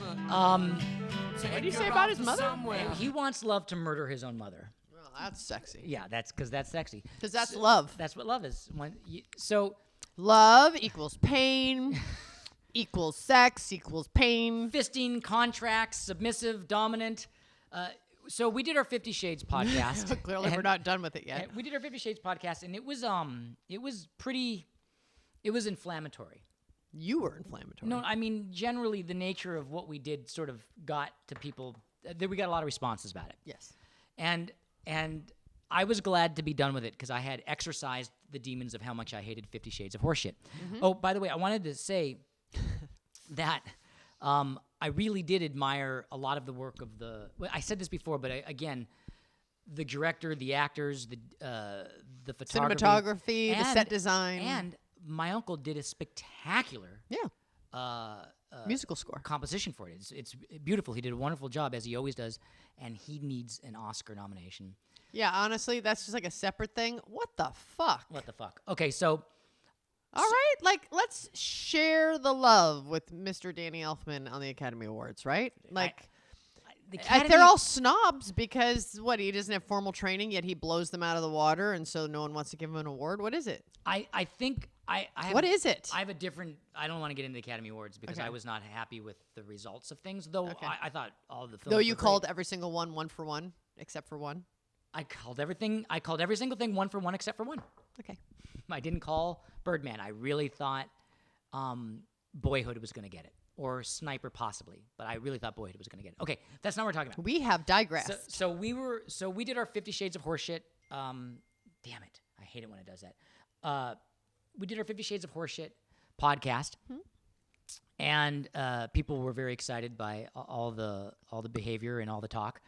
What did he say about his mother? He wants love to murder his own mother. Well, that's sexy. Yeah, that's sexy. Because that's love. That's what love is. So love equals pain, equals sex, equals pain. Fisting, contracts, submissive, dominant. So we did our 50 Shades podcast. Clearly, we're not done with it yet. We did our 50 Shades podcast, and it was inflammatory. You were inflammatory. No, I mean, generally, the nature of what we did sort of got to people. We got a lot of responses about it. Yes. And I was glad to be done with it because I had exorcised the demons of how much I hated 50 Shades of Horseshit. Mm-hmm. Oh, by the way, I wanted to say that I really did admire a lot of the work of the. Well, I said this before, but again, the director, the actors, the cinematography, the set design, and my uncle did a spectacular musical score composition for it. It's beautiful. He did a wonderful job, as he always does, and he needs an Oscar nomination. Yeah, honestly, that's just like a separate thing. What the fuck? Okay, so. All right, like, let's share the love with Mr. Danny Elfman on the Academy Awards, right? Like, they're all snobs because, he doesn't have formal training, yet he blows them out of the water, and so no one wants to give him an award? What is it? I think I have what is it? I have a different. I don't want to get into the Academy Awards because I was not happy with the results of things. Though I thought all of the films. Though you called every single one for one, except for one. I called everything. I called every single thing 1 for 1 except for one. Okay. I didn't call Birdman. I really thought Boyhood was going to get it, or Sniper possibly, but I really thought Boyhood was going to get it. Okay, that's not what we're talking about. We have digressed. So we did our 50 Shades of Horseshit. Damn it, I hate it when it does that. We did our 50 Shades of Horseshit podcast, and people were very excited by all the behavior and all the talk.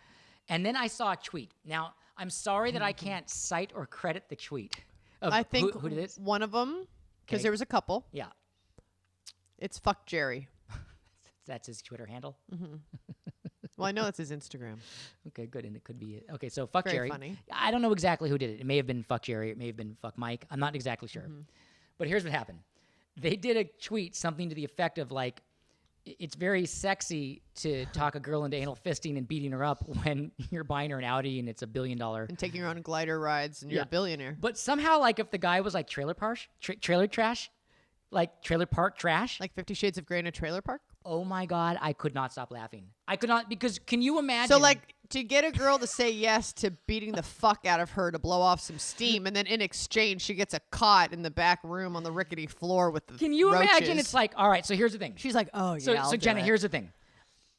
And then I saw a tweet. Now, I'm sorry that I can't cite or credit the tweet. I think who did it? One of them, because there was a couple. Yeah. It's Fuck Jerry. That's his Twitter handle? Mm-hmm. Well, I know it's his Instagram. Okay, good. And it could be it. Okay, so Fuck Very Jerry. Funny. I don't know exactly who did it. It may have been Fuck Jerry. It may have been Fuck Mike. I'm not exactly sure. Mm-hmm. But here's what happened. They did a tweet, something to the effect of like, it's very sexy to talk a girl into anal fisting and beating her up when you're buying her an Audi and it's $1 billion. And taking her on glider rides and you're a billionaire. But somehow, like, if the guy was like trailer trash, like trailer park trash. Like 50 Shades of Grey in a trailer park? Oh my God, I could not stop laughing. I could not, because can you imagine? So, like, to get a girl to say yes to beating the fuck out of her to blow off some steam, and then in exchange, she gets a cot in the back room on the rickety floor with the Can you roaches. imagine? It's like, all right, so here's the thing. She's like, oh, yeah, So Jenna, here's the thing.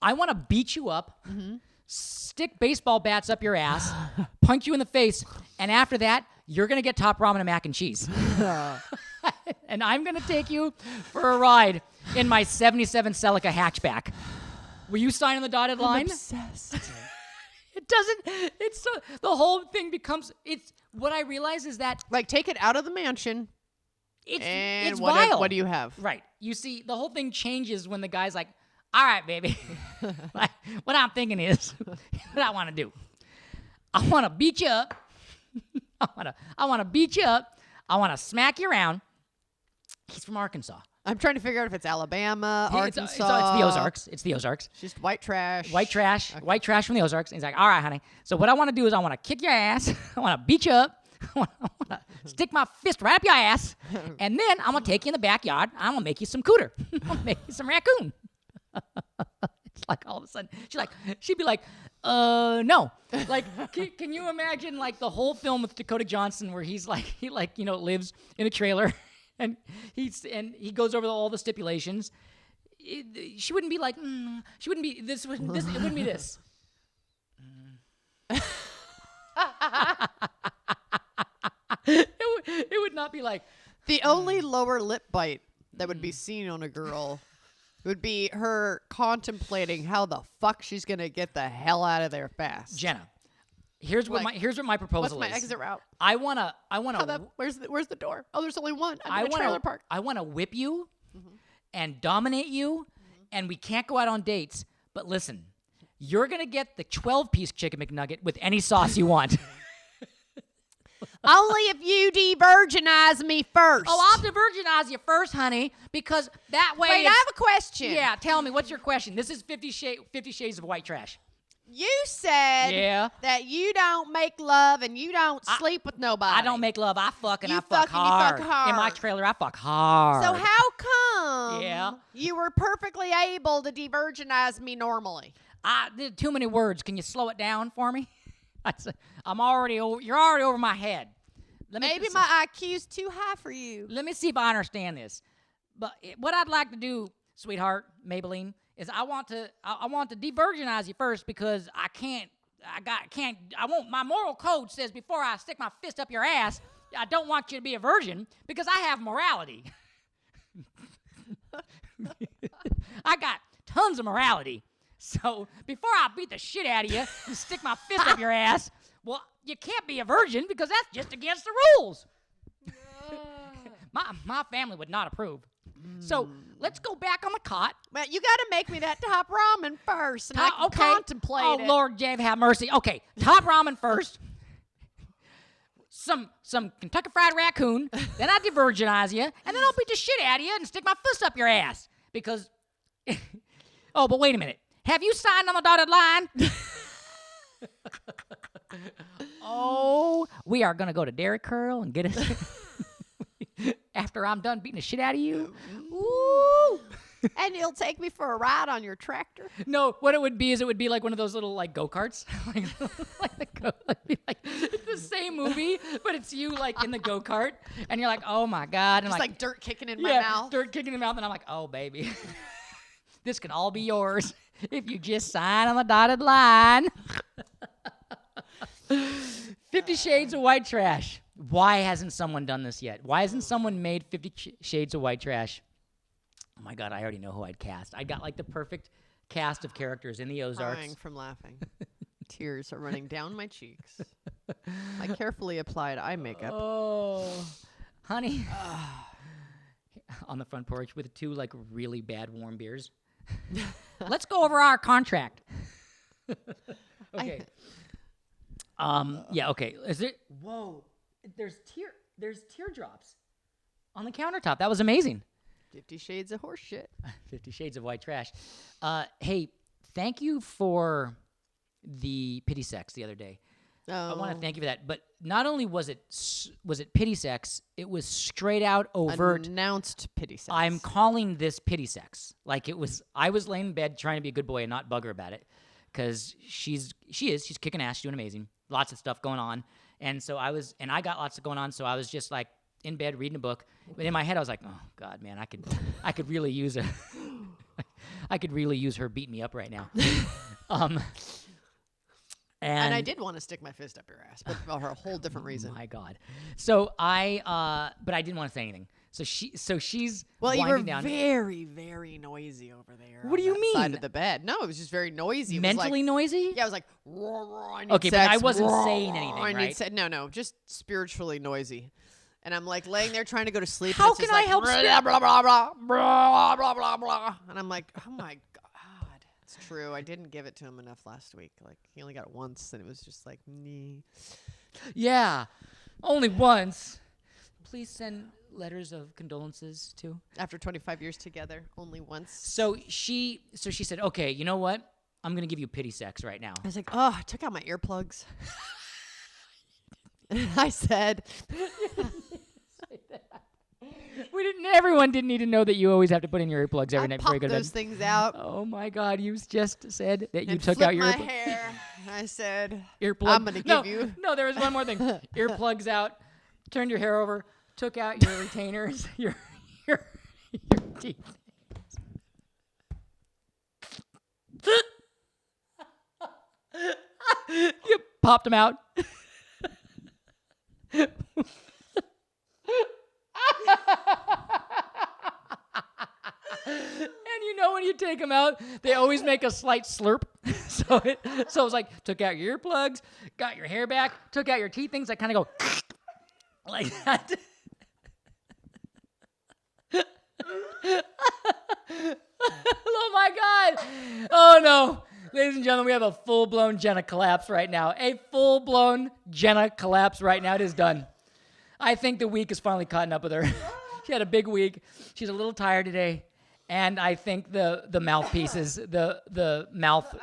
I want to beat you up, stick baseball bats up your ass, punch you in the face, and after that, you're going to get top ramen and mac and cheese. And I'm going to take you for a ride in my 77 Celica hatchback. Will you sign on the dotted line? I'm obsessed. It doesn't, it's so, the whole thing becomes, it's, what I realize is that. Like, take it out of the mansion. It's what vile. What do you have? Right. You see, the whole thing changes when the guy's like, all right, baby. What I'm thinking is, what I want to do. I want to beat you up. I want to beat you up. I want to smack you around. He's from Arkansas. I'm trying to figure out if it's Alabama, Arkansas. It's the Ozarks. It's the Ozarks. It's just white trash. White trash. Okay. White trash from the Ozarks. And he's like, all right, honey. So what I want to do is I want to kick your ass. I want to beat you up. I want to stick my fist right up your ass. And then I'm going to take you in the backyard. I'm going to make you some cooter. I'm going to make you some raccoon. It's like all of a sudden, she'd be like, no. Like, can you imagine like the whole film with Dakota Johnson where he lives in a trailer and he goes over all the stipulations. She wouldn't be like, she wouldn't be this. It wouldn't be this. It would not be like. The only lower lip bite that would be seen on a girl would be her contemplating how the fuck she's gonna get the hell out of there fast. Jenna, here's what my proposal is. What's my exit route? I wanna. Where's the door? Oh, there's only one. I'm in a trailer park. I wanna whip you and dominate you, and we can't go out on dates. But listen, you're gonna get the 12-piece chicken McNugget with any sauce you want. Only if you de-virginize me first. Oh, I'll de-virginize you first, honey, because that way. Wait, I have a question. Yeah, tell me, what's your question? This is 50 Shades of White Trash. You said that you don't make love and you don't sleep with nobody. I don't make love. I fuck and you I fuck hard. You fuck hard. In my trailer, I fuck hard. So how come you were perfectly able to de-virginize me normally? I did too many words. Can you slow it down for me? I'm already over. You're already over my head. Maybe my IQ's too high for you. Let me see if I understand this. But what I'd like to do, sweetheart, Maybelline, is I want to de-virginize you first because my moral code says before I stick my fist up your ass, I don't want you to be a virgin because I have morality. I got tons of morality. So before I beat the shit out of you and stick my fist up your ass, well, you can't be a virgin because that's just against the rules. My family would not approve. So let's go back on the cot. But you got to make me that top ramen first, and I can contemplate it. Oh, Lord, Jave, have mercy. Okay, top ramen first. Some Kentucky Fried Raccoon. Then I de-virginize you, and then I'll beat the shit out of you and stick my fist up your ass. Because, oh, but wait a minute. Have you signed on the dotted line? Oh, we are going to go to Dairy Kurl and get us... After I'm done beating the shit out of you. Ooh. And you'll take me for a ride on your tractor? No, what it would be like one of those little like go-karts. It's the same movie, but it's you like in the go-kart and you're like, "Oh my god." And just like dirt kicking in my mouth. Dirt kicking in the mouth and I'm like, "Oh baby. This can all be yours if you just sign on the dotted line." 50 Shades of White Trash. Why hasn't someone done this yet? Why hasn't someone made 50 Shades of White Trash? Oh my god, I already know who I'd cast. I got like the perfect cast of characters in the Ozarks. Crying from laughing. Tears are running down my cheeks. I carefully applied eye makeup. Oh, honey. On the front porch with 2 like really bad warm beers. Let's go over our contract. Okay. Yeah, okay. Is it? Whoa. There's teardrops on the countertop. That was amazing. 50 Shades of horse shit. 50 Shades of White Trash. Hey, thank you for the pity sex the other day. Oh. I want to thank you for that. But not only was it pity sex, it was straight out overt. Announced pity sex. I'm calling this pity sex. Like I was laying in bed trying to be a good boy and not bug her about it. Because she's kicking ass, she's doing amazing. Lots of stuff going on. And so I got lots of going on, so I was just like in bed reading a book. But in my head I was like, oh God, man, I could really use her beating me up right now. And I did want to stick my fist up your ass, but for a whole different reason. My God. So but I didn't want to say anything. So she's you were down. very, very noisy over there. What do you mean? Side of the bed. No, it was just very noisy. Mentally noisy? Yeah, it was like, roar, okay, but I wasn't saying anything, right? No, just spiritually noisy. And I'm like laying there trying to go to sleep. How and it's can I like, help? Blah, blah, blah, blah, blah, blah, blah, blah. And I'm like, oh my God, it's true. I didn't give it to him enough last week. Like he only got it once, and it was just like, nee. Yeah, only once. Please send letters of condolences too. After 25 years together, only once. So she said, okay, you know what? I'm going to give you pity sex right now. I was like, oh, I took out my earplugs. I said. Everyone didn't need to know that you always have to put in your earplugs every night before you go to bed. I popped those things out. Oh my God, you just said that you took flipped out your my hair. I said, earplug. I'm going to give you. No, there was one more thing. Earplugs out, turned your hair over, took out your retainers, your teeth. You popped them out. And you know when you take them out, they always make a slight slurp. So it was like, took out your earplugs, got your hair back, took out your teeth, things that kind of go like that. Oh my God. Oh no. Ladies and gentlemen, we have a full-blown Jenna collapse right now. A full-blown Jenna collapse right now. It is done. I think the week is finally caught up with her. She had a big week. She's a little tired today. And I think the mouthpieces, the mouth,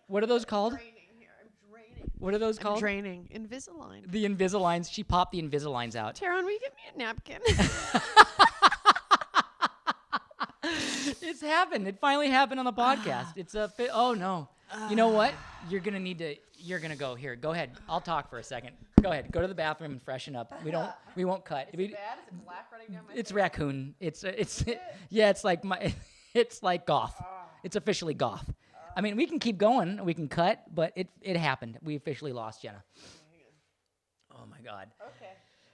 what are those called? I'm draining. What are those called? I'm draining. Invisalign. The Invisaligns. She popped the Invisaligns out. Taron, will you get me a napkin? It's happened. It finally happened on the podcast. It's a oh no. You know what? You're going to go here. Go ahead. I'll talk for a second. Go ahead. Go to the bathroom and freshen up. We won't cut. Is it bad? Is it black running down my It's face? raccoon. It's like it's like goth. It's officially goth. I mean, we can keep going. We can cut, but it happened. We officially lost Jenna. Oh my God.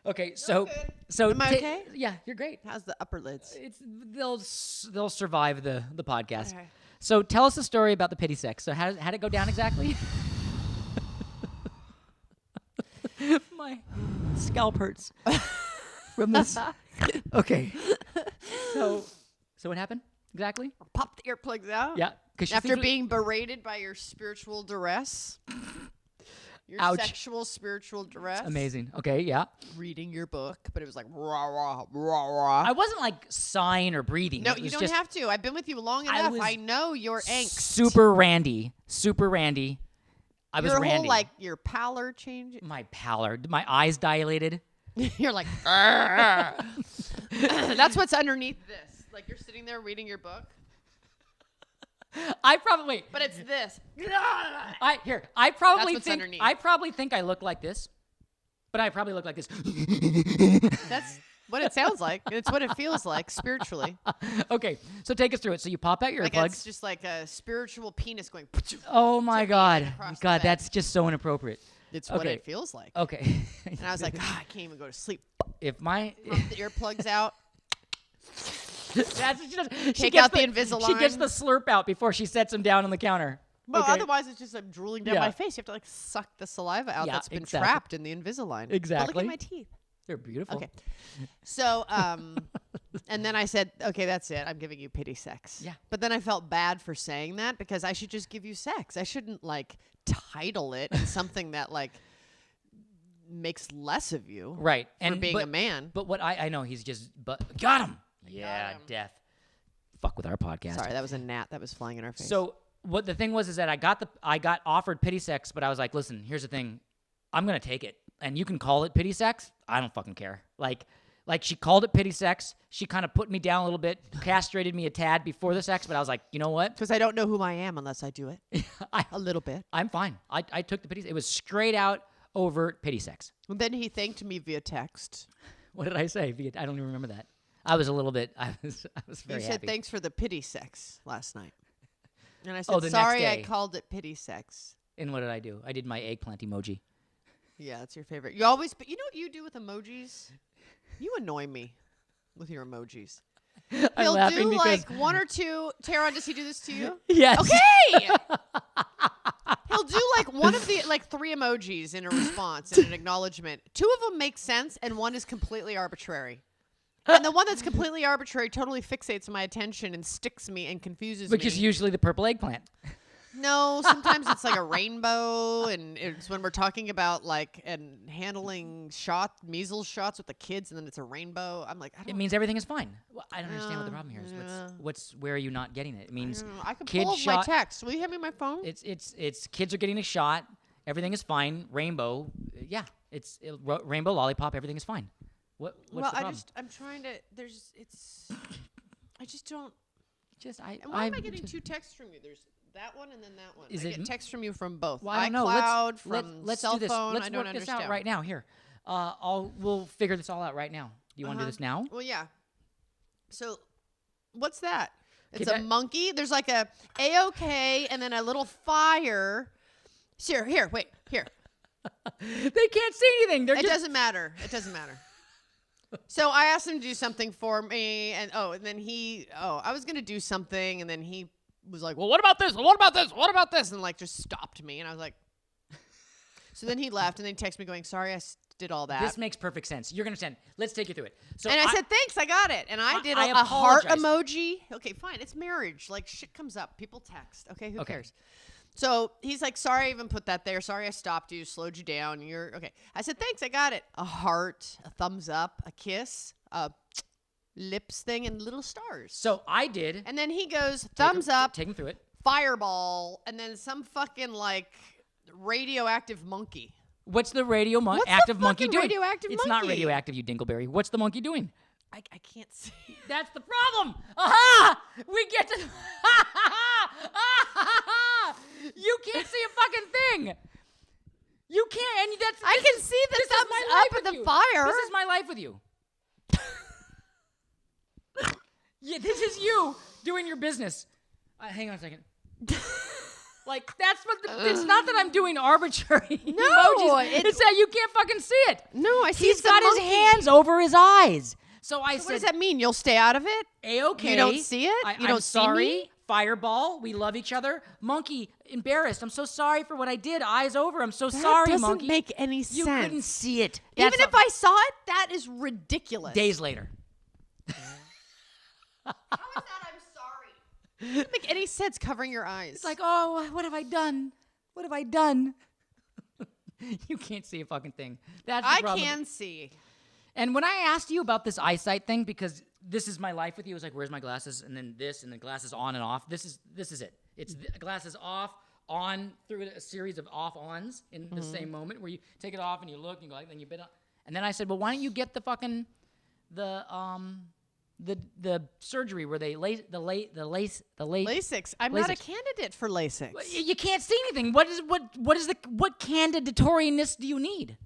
Okay, so Am I okay? Yeah, you're great. How's the upper lids? They'll survive the podcast. Okay. So tell us the story about the pity sex. So how'd it go down exactly? My scalp hurts from this. Okay. So what happened exactly? Pop the earplugs out. Yeah. After being berated by your spiritual duress. Your Ouch. sexual spiritual duress. Amazing. Okay, yeah. Reading your book, but it was like rah, rah, rah, rah. I wasn't like sighing or breathing. No, It you was don't just have to. I've been with you long I enough. was I know your angst. Super randy. I was Your randy. whole, like, your pallor change. My pallor. My eyes dilated. You're like, that's what's underneath this. Like, you're sitting there reading your book. I probably But it's this. I probably what's think underneath. I probably think I look like this, but I probably look like this. That's what it sounds like. It's what it feels like spiritually. Okay, so take us through it. So you pop out your Like earplugs. it's just like a spiritual penis going. Oh my God, across the God, bed. that's just so inappropriate. It's what Okay. it feels like. Okay. And I was like, I can't even go to sleep. if my Pop the earplugs out. that's just Take out the Invisalign. She gets the slurp out before she sets them down on the counter. Well, Okay. otherwise it's just like drooling down Yeah. my face. You have to like suck the saliva out Yeah, that's been exactly. trapped in the Invisalign. But Exactly. look at my teeth. They're beautiful. Okay. So, and then I said, okay, that's it. I'm giving you pity sex. Yeah. But then I felt bad for saying that because I should just give you sex. I shouldn't like title it as something that like makes less of you. Right. For being a man. But what I know he's just got him. Yeah, him. death. Fuck with our podcast. Sorry, that was a gnat that was flying in our face. So what the thing was is that I got offered pity sex, but I was like, listen, here's the thing, I'm gonna take it, and you can call it pity sex. I don't fucking care. Like she called it pity sex. She kind of put me down a little bit, castrated me a tad before the sex, but I was like, you know what? because I don't know who I am unless I do it a little bit. I'm fine. I took the pity. It was straight out overt pity sex. And then he thanked me via text. What did I say? I don't even remember that. I was a little bit. I was very You said happy. thanks for the pity sex last night. And I Oh, said, the next sorry I day. called it pity sex. And what did I do? I did my eggplant emoji. Yeah, that's your favorite. You always, but you know what you do with emojis? You annoy me with your emojis. I'm He'll laughing do because like one or two. Taron, does he do this to you? yes. Okay. He'll do like one of the like three emojis in a response and an acknowledgement. Two of them make sense, and one is completely arbitrary. And the one that's completely arbitrary totally fixates my attention and sticks me and confuses Which me. is usually the purple eggplant. No, sometimes it's like a rainbow, and it's when we're talking about like and handling measles shots with the kids, and then it's a rainbow. I'm like, I It don't. means everything is fine. Well, I don't understand what the Yeah, problem here is. yeah. Where are you not getting it? It means I can kids pull up my shot. text. Will you hand me my phone? It's kids are getting a shot. Everything is fine. Rainbow. Yeah. Rainbow lollipop. Everything is fine. What's the problem? I'm trying to. I just don't. I And why am I getting two texts from you? There's that one and then that one. Is I it get texts from you from both. Well, I don't know. iCloud, from let's cell do this. phone. Let's I don't work this understand. out right now. Here, we'll figure this all out right now. Do you want to do this now? Well, yeah. So, what's that? It's Okay, a monkey. There's like a A-OK and then a little fire. Here, wait, here. They can't see anything. They're It just. doesn't matter. It doesn't matter. So I asked him to do something for me, and then I was gonna do something, and then he was like, well, what about this? What about this? What about this? And like just stopped me, and I was like, so then he left, and then he texted me going, sorry, I did all that. This makes perfect sense. You're going to send. Let's take you through it. So and I said, thanks, I got it. And I did a heart emoji. Okay, fine. It's marriage. Like, shit comes up. People text. Okay, who cares? So he's like, sorry I even put that there. Sorry I stopped you, slowed you down. You're okay. I said, thanks, I got it. A heart, a thumbs up, a kiss, a lips thing, and little stars. So I did. And then he goes, thumbs up. Take him through it. Fireball, and then some fucking, like, radioactive monkey. What's the active monkey doing? Radioactive it's monkey? Not radioactive, you dingleberry. What's the monkey doing? I can't see. That's the problem. Aha! We get to. You can't see a fucking thing. You can't. And that's. I can see the thumbs up of the fire. This is my life with you. Yeah, this is you doing your business. Hang on a second. Like, that's what it's not that I'm doing arbitrary emojis. It's that you can't fucking see it. No, I see. He's got his hands over his eyes. So I said, what does that mean? You'll stay out of it? A-okay. You don't see it? You don't see me? Fireball. We love each other. Monkey, embarrassed. I'm so sorry for what I did. Eyes over. I'm so sorry, That monkey. doesn't make any sense. You couldn't see it. Even if I saw it, that is ridiculous. Days later. How is that I'm sorry? It doesn't make any sense covering your eyes. It's like, oh, what have I done? What have I done? You can't see a fucking thing. That's the problem. I can see. And when I asked you about this eyesight thing, because this is my life with you, it was like, where's my glasses? And then this, and then glasses on and off. This is it. It's glasses off, on, through a series of off-ons in the same moment, where you take it off and you look and you go like, then you bit up. And then I said, well, why don't you get the fucking the surgery where they LASIK. I'm not a candidate for LASIK. You can't see anything. What candidatoriness do you need?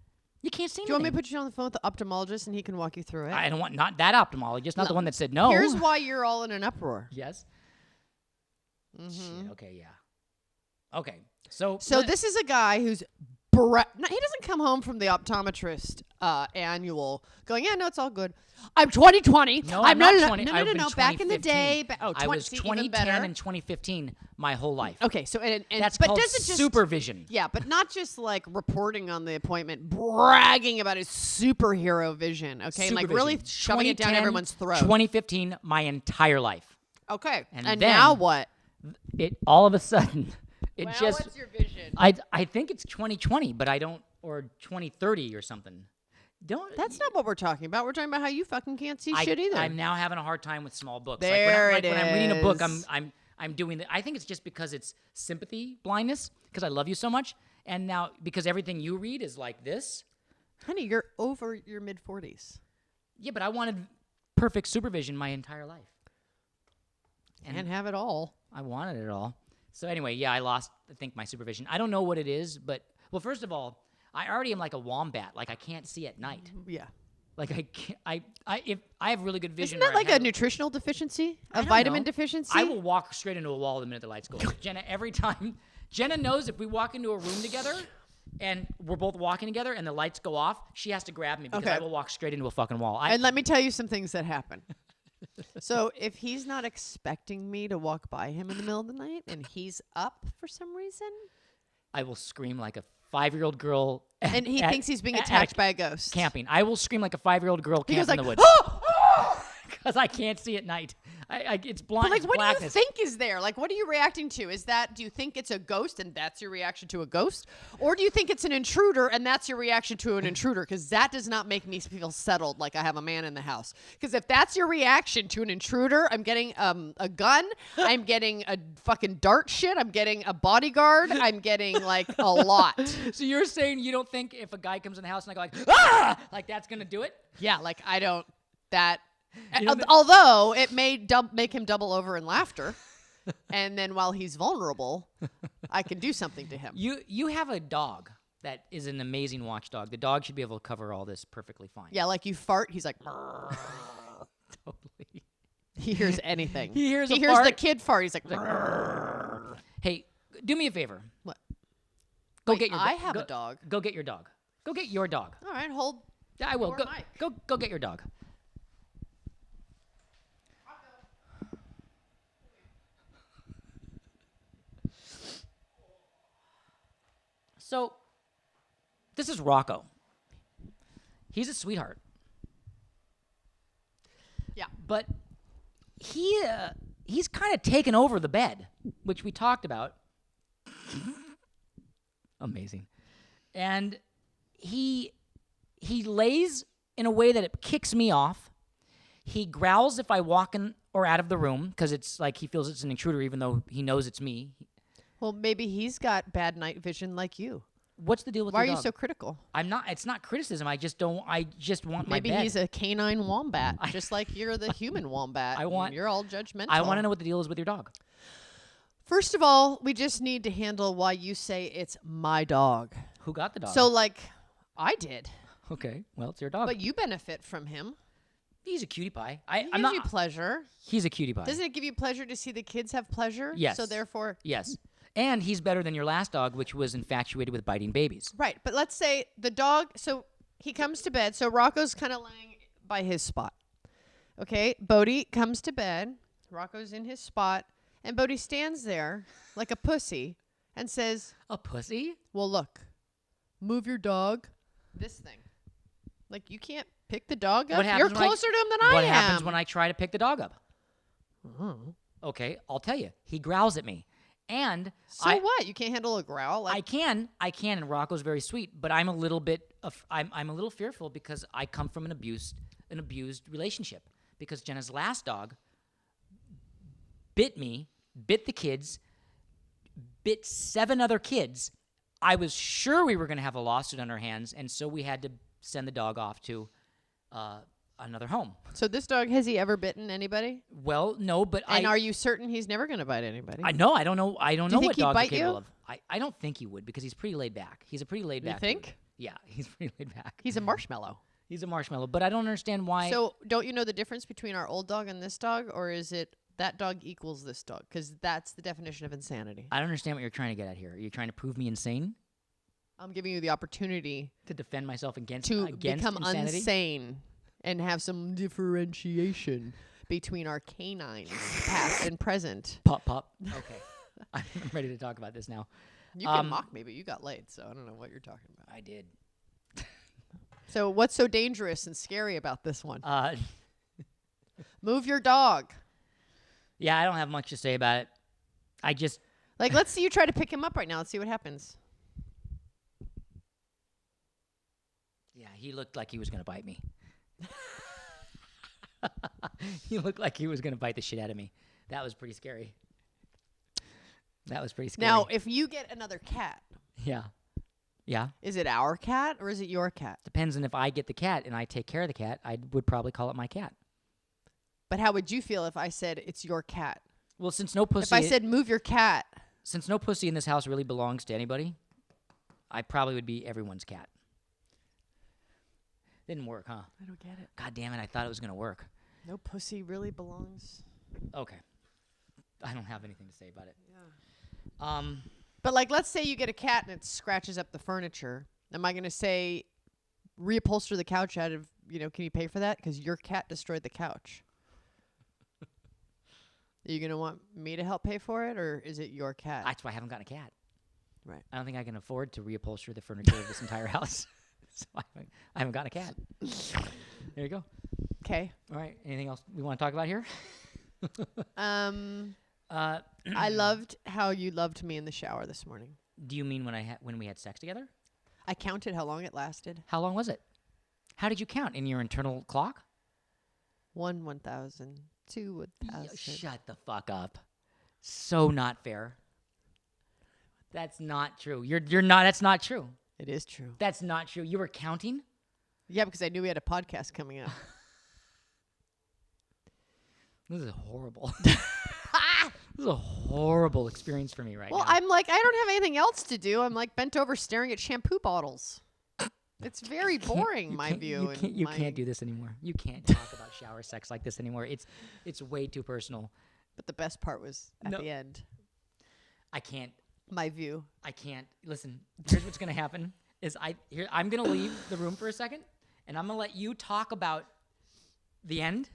You can't see anything. Do you want me to put you on the phone with the ophthalmologist and he can walk you through it? I don't want not that ophthalmologist, not the one that said no. Here's why you're all in an uproar. Yes. Mm-hmm. Shit, okay, yeah. Okay. So this is a guy who's he doesn't come home from the optometrist annual going, yeah, no, it's all good. I'm 2020. No, I'm not 20. No. Back in the day. I was 2010 and 2015 my whole life. Okay, so and that's but called does it just, supervision. Yeah, but not just like reporting on the appointment, bragging about his superhero vision. Okay, Supervision. like really shoving it down everyone's throat. 2015, my entire life. Okay, and then, now what? It all of a sudden. What's your vision? I think it's 2020, but I don't, or 2030 or something. That's not what we're talking about. We're talking about how you fucking can't see shit either. I'm now having a hard time with small books. When I'm reading a book, I'm doing that. I think it's just because it's sympathy blindness, because I love you so much, and now because everything you read is like this. Honey, you're over your mid-40s. Yeah, but I wanted perfect supervision my entire life. And have it all. I wanted it all. So anyway, yeah, I lost, I think, my supervision. I don't know what it is, but, well, first of all, I already am like a wombat. Like, I can't see at night. Yeah. Like, I can't, if I have really good vision. Isn't that like a nutritional deficiency? A vitamin deficiency? I will walk straight into a wall the minute the lights go off. Jenna, every time, Jenna knows if we walk into a room together and we're both walking together and the lights go off, she has to grab me because I will walk straight into a fucking wall. And let me tell you some things that happen. So if he's not expecting me to walk by him in the middle of the night and he's up for some reason, I will scream like a 5-year-old girl. And he thinks he's being attacked by a ghost. Camping. I will scream like a 5-year-old girl camping in the woods. Because I can't see at night. It's blind. But like, what blackness. do you think is there? Like, what are you reacting to? Do you think it's a ghost and that's your reaction to a ghost? Or do you think it's an intruder and that's your reaction to an intruder? Because that does not make me feel settled like I have a man in the house. Because if that's your reaction to an intruder, I'm getting a gun. I'm getting a fucking dart shit. I'm getting a bodyguard. I'm getting like a lot. So you're saying you don't think if a guy comes in the house and I go like, ah! Like that's going to do it? Yeah, like I don't, although it may make him double over in laughter, and then while he's vulnerable, I can do something to him. You have a dog that is an amazing watchdog. The dog should be able to cover all this perfectly fine. Yeah, like you fart, he's like, totally. He hears anything. He hears the kid fart. He's like, hey, do me a favor. What? Go get your. I have a dog. Go get your dog. Go get your dog. All right, hold. Yeah, I will. Go get your dog. So, this is Rocco. He's a sweetheart. Yeah. But he's kind of taken over the bed, which we talked about. Amazing. And he lays in a way that it kicks me off. He growls if I walk in or out of the room because it's like he feels it's an intruder even though he knows it's me. Well, maybe he's got bad night vision like you. What's the deal with Why your are you dog? so critical? I'm not. It's not criticism. I just want my Maybe bed. he's a canine wombat, just like you're the human wombat. You're all judgmental. I want to know what the deal is with your dog. First of all, we just need to handle why you say it's my dog. Who got the dog? So, like, I did. Okay, well, it's your dog. But you benefit from him. He's a cutie pie. He gives you pleasure. He's a cutie pie. Doesn't it give you pleasure to see the kids have pleasure? Yes. So therefore. Yes. And he's better than your last dog, which was infatuated with biting babies. Right. But let's say the dog, so he comes to bed. So Rocco's kind of laying by his spot. Okay. Bodhi comes to bed. Rocco's in his spot. And Bodhi stands there like a pussy and says, A pussy? well, look, move your dog. This thing. Like, you can't pick the dog up. You're closer to him than I am. What happens when I try to pick the dog up? Oh. Okay, I'll tell you. He growls at me. And So what? You can't handle a growl? Like, I can, and Rocco's very sweet, but I'm a little fearful because I come from an abused relationship. Because Jenna's last dog bit me, bit the kids, bit 7 other kids. I was sure we were going to have a lawsuit on our hands, and so we had to send the dog off to another home. So this dog, has he ever bitten anybody? Well, no, but And are you certain he's never going to bite anybody? I don't know. I don't know think what he'd dogs are bite capable you? of. I don't think he would because he's pretty laid back. He's a pretty laid back. You think? Dude. Yeah, he's pretty laid back. He's a marshmallow. He's a marshmallow, but I don't understand why. So don't you know the difference between our old dog and this dog? Or is it that dog equals this dog? Because that's the definition of insanity. I don't understand what you're trying to get at here. Are you trying to prove me insane? I'm giving you the opportunity To defend myself against become insanity? insane and have some differentiation between our canines, past and present. Pop. Okay. I'm ready to talk about this now. You can mock me, but you got laid, so I don't know what you're talking about. I did. So what's so dangerous and scary about this one? Uh, Move your dog. yeah, I don't have much to say about it. I just... Like, let's see you try to pick him up right now. Let's see what happens. Yeah, he looked like he was going to bite me. He looked like he was going to bite the shit out of me. That was pretty scary. That was pretty scary. Now, if you get another cat, Yeah. Yeah. is it our cat or is it your cat? Depends on if I get the cat and I take care of the cat, I would probably call it my cat. But how would you feel if I said it's your cat? Well, since no pussy... If I said move your cat. Since no pussy in this house really belongs to anybody, I probably would be everyone's cat. Didn't work, huh? I don't get it. God damn it, I thought it was going to work. No pussy really belongs. Okay. I don't have anything to say about it. Yeah. But like, let's say you get a cat and it scratches up the furniture. Am I going to say reupholster the couch out of, can you pay for that? Because your cat destroyed the couch. Are you going to want me to help pay for it, or is it your cat? That's why I haven't got a cat. Right. I don't think I can afford to reupholster the furniture of this entire house. So I haven't got a cat. There you go. Okay. All right. Anything else we want to talk about here? I loved how you loved me in the shower this morning. Do you mean when we had sex together? I counted how long it lasted. How long was it? How did you count? In your internal clock? 1, 1,000. 2, 1,000. Shut the fuck up. So not fair. That's not true. You're not. That's not true. It is true. That's not true. You were counting? Yeah, because I knew we had a podcast coming up. This is horrible. This is a horrible experience for me right now. Well, I'm like, I don't have anything else to do. I'm like bent over staring at shampoo bottles. It's very boring, my view. You can't do this anymore. You can't talk about shower sex like this anymore. It's way too personal. But the best part was at the end. I can't. My view. I can't. Listen, here's what's going to happen is I'm going to leave the room for a second, and I'm going to let you talk about the end,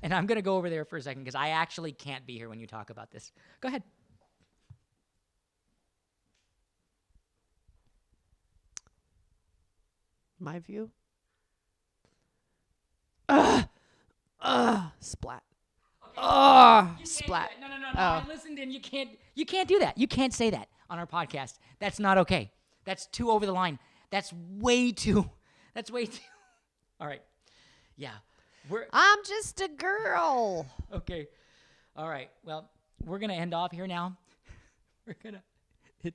and I'm going to go over there for a second because I actually can't be here when you talk about this. Go ahead. My view? Splat. Oh, Splat. No. I listened, and you can't do that. You can't say that on our podcast. That's not okay. That's too over the line. That's way too. All right. Yeah. I'm just a girl. Okay. All right. Well, we're gonna end off here now. We're gonna.